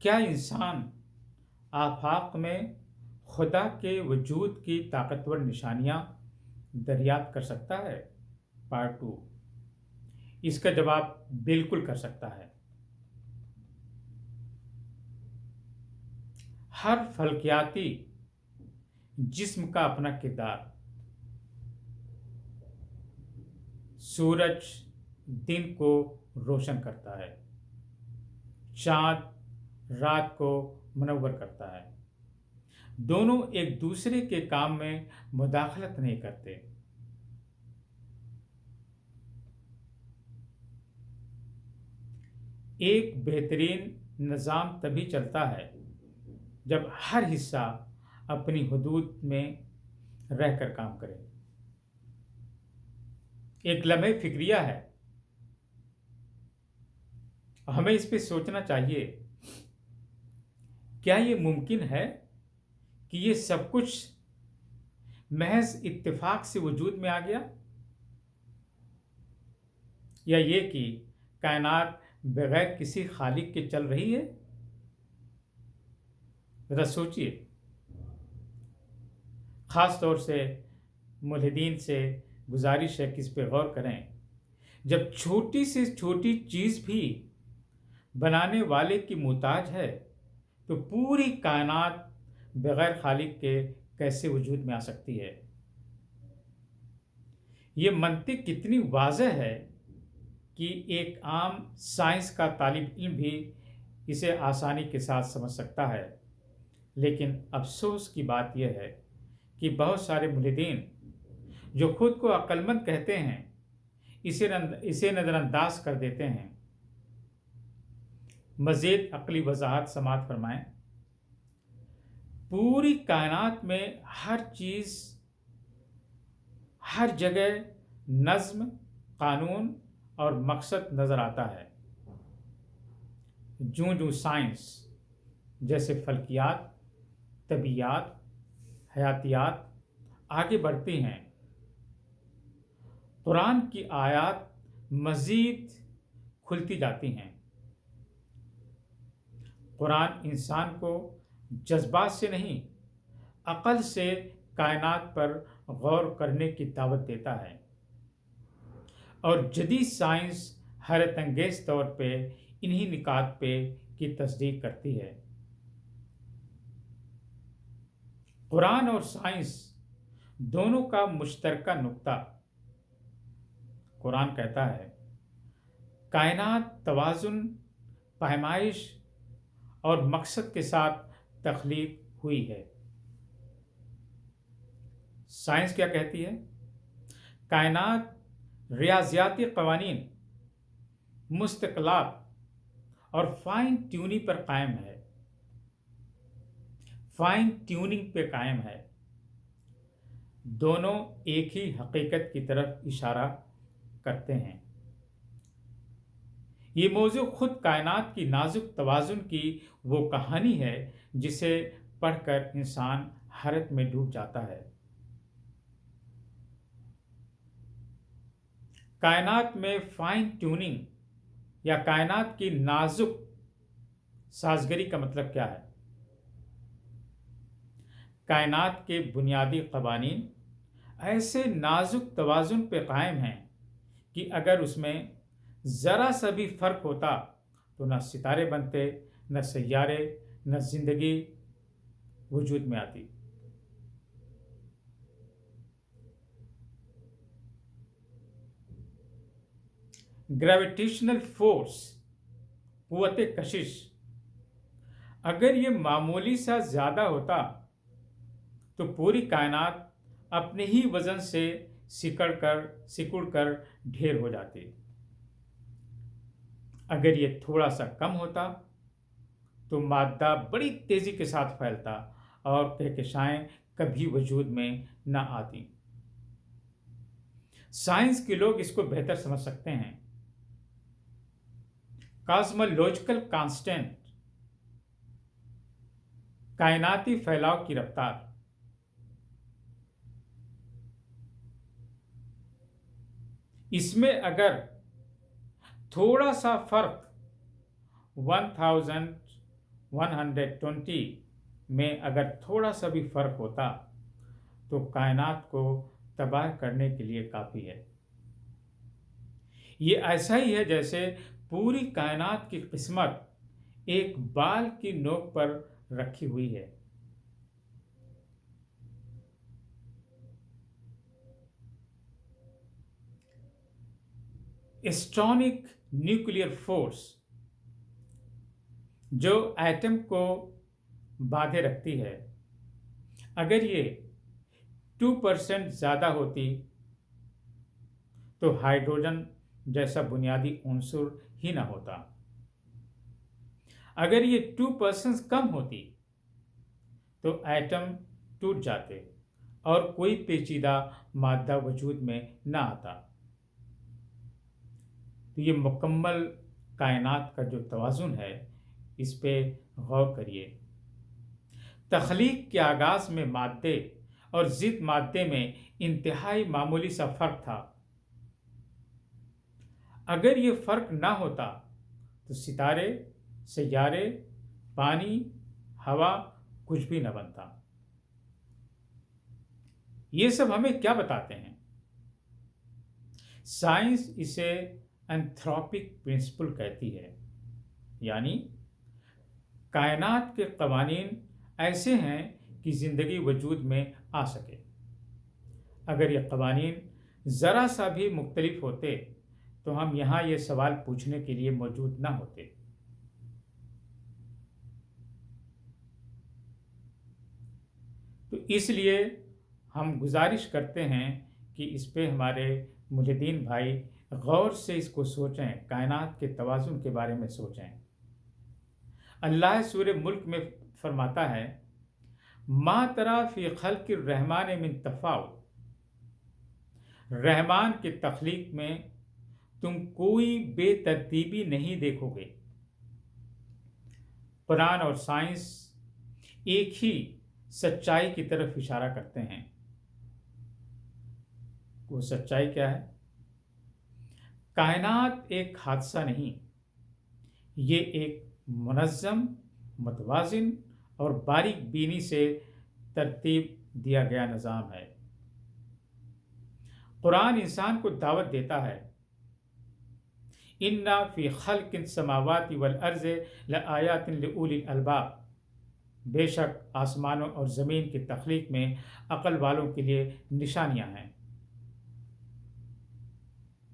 کیا انسان آفاق میں خدا کے وجود کی طاقتور نشانیاں دریافت کر سکتا ہے؟ پارٹ 2۔ اس کا جواب بالکل کر سکتا ہے۔ ہر فلکیاتی جسم کا اپنا کردار۔ سورج دن کو روشن کرتا ہے، چاند رات کو منور کرتا ہے۔ دونوں ایک دوسرے کے کام میں مداخلت نہیں کرتے۔ ایک بہترین نظام تبھی چلتا ہے جب ہر حصہ اپنی حدود میں رہ کر کام کرے۔ ایک لمحہ فکریہ ہے، ہمیں اس پہ سوچنا چاہیے، کیا یہ ممکن ہے کہ یہ سب کچھ محض اتفاق سے وجود میں آ گیا، یا یہ کہ کائنات بغیر کسی خالق کے چل رہی ہے؟ ذرا سوچئے۔ خاص طور سے ملحدین سے گزارش ہے کہ اس پہ غور کریں۔ جب چھوٹی سے چھوٹی چیز بھی بنانے والے کی محتاج ہے تو پوری کائنات بغیر خالق کے کیسے وجود میں آ سکتی ہے؟ یہ منطق کتنی واضح ہے کہ ایک عام سائنس کا طالب علم بھی اسے آسانی کے ساتھ سمجھ سکتا ہے، لیکن افسوس کی بات یہ ہے کہ بہت سارے ملحدین جو خود کو عقل مند کہتے ہیں اسے نظر انداز کر دیتے ہیں۔ مزید عقلی وضاحت سماعت فرمائیں۔ پوری کائنات میں ہر چیز، ہر جگہ نظم، قانون اور مقصد نظر آتا ہے۔ جوں سائنس جیسے فلکیات، طبیعیات، حیاتیات آگے بڑھتی ہیں، قرآن کی آیات مزید کھلتی جاتی ہیں۔ قرآن انسان کو جذبات سے نہیں، عقل سے کائنات پر غور کرنے کی دعوت دیتا ہے، اور جدید سائنس حیرت انگیز طور پہ انہی نکات پہ کی تصدیق کرتی ہے۔ قرآن اور سائنس دونوں کا مشترکہ نقطہ، قرآن کہتا ہے کائنات توازن، پیمائش اور مقصد کے ساتھ تخلیق ہوئی ہے۔ سائنس کیا کہتی ہے؟ کائنات ریاضیاتی قوانین، مستقلات اور فائن ٹیوننگ پر قائم ہے۔ فائن ٹیوننگ پہ قائم ہے۔ دونوں ایک ہی حقیقت کی طرف اشارہ کرتے ہیں۔ یہ موضوع خود کائنات کی نازک توازن کی وہ کہانی ہے جسے پڑھ کر انسان حیرت میں ڈوب جاتا ہے۔ کائنات میں فائن ٹیوننگ یا کائنات کی نازک سازگری کا مطلب کیا ہے؟ کائنات کے بنیادی قوانین ایسے نازک توازن پہ قائم ہیں کہ اگر اس میں ذرا سا بھی فرق ہوتا تو نہ ستارے بنتے، نہ سیارے، نہ زندگی وجود میں آتی۔ گریویٹیشنل فورس، قوت کشش، اگر یہ معمولی سا زیادہ ہوتا تو پوری کائنات اپنے ہی وزن سے سکڑ کر ڈھیر ہو جاتی۔ اگر یہ تھوڑا سا کم ہوتا تو مادہ بڑی تیزی کے ساتھ پھیلتا اور کہکشائیں کبھی وجود میں نہ آتی۔ سائنس کے لوگ اس کو بہتر سمجھ سکتے ہیں۔ کاسمولوجیکل کانسٹنٹ، کائناتی پھیلاؤ کی رفتار۔ اس میں اگر تھوڑا سا فرق 1000 120 میں اگر تھوڑا سا بھی فرق ہوتا تو کائنات کو تباہ کرنے کے لیے کافی ہے۔ یہ ایسا ہی ہے جیسے پوری کائنات کی قسمت ایک بال کی نوک پر رکھی ہوئی ہے۔ اسٹرونک نیوکلیئر فورس جو ایٹم کو باندھے رکھتی ہے، اگر یہ 2% زیادہ ہوتی تو ہائیڈروجن جیسا بنیادی عنصر ہی نہ ہوتا۔ اگر یہ 2% کم ہوتی تو ایٹم ٹوٹ جاتے اور کوئی پیچیدہ مادہ وجود میں نہ آتا۔ تو یہ مکمل کائنات کا جو توازن ہے، اس پہ غور کریے۔ تخلیق کے آغاز میں مادے اور ضد مادے میں انتہائی معمولی سا فرق تھا۔ اگر یہ فرق نہ ہوتا تو ستارے، سیارے، پانی، ہوا کچھ بھی نہ بنتا۔ یہ سب ہمیں کیا بتاتے ہیں؟ سائنس اسے انتھروپک پرنسپل کہتی ہے، یعنی کائنات کے قوانین ایسے ہیں کہ زندگی وجود میں آ سکے۔ اگر یہ قوانین ذرا سا بھی مختلف ہوتے تو ہم یہاں یہ سوال پوچھنے کے لیے موجود نہ ہوتے۔ تو اس لیے ہم گزارش کرتے ہیں کہ اس پہ ہمارے مجدین بھائی غور سے اس کو سوچیں، کائنات کے توازن کے بارے میں سوچیں۔ اللہ سورہ ملک میں فرماتا ہے، ما تری فی خلق الرحمن من تفاوت، رحمان کے تخلیق میں تم کوئی بے ترتیبی نہیں دیکھو گے۔ قرآن اور سائنس ایک ہی سچائی کی طرف اشارہ کرتے ہیں۔ وہ سچائی کیا ہے؟ کائنات ایک حادثہ نہیں، یہ ایک منظم، متوازن اور باریک بینی سے ترتیب دیا گیا نظام ہے۔ قرآن انسان کو دعوت دیتا ہے، اِنَّ فِي خَلْقِ السَّمَاوَاتِ وَالْأَرْضِ لَآیَاتٍ لِأُولِي الْأَلْبَابِ، بے شک آسمانوں اور زمین کی تخلیق میں عقل والوں کے لیے نشانیاں ہیں۔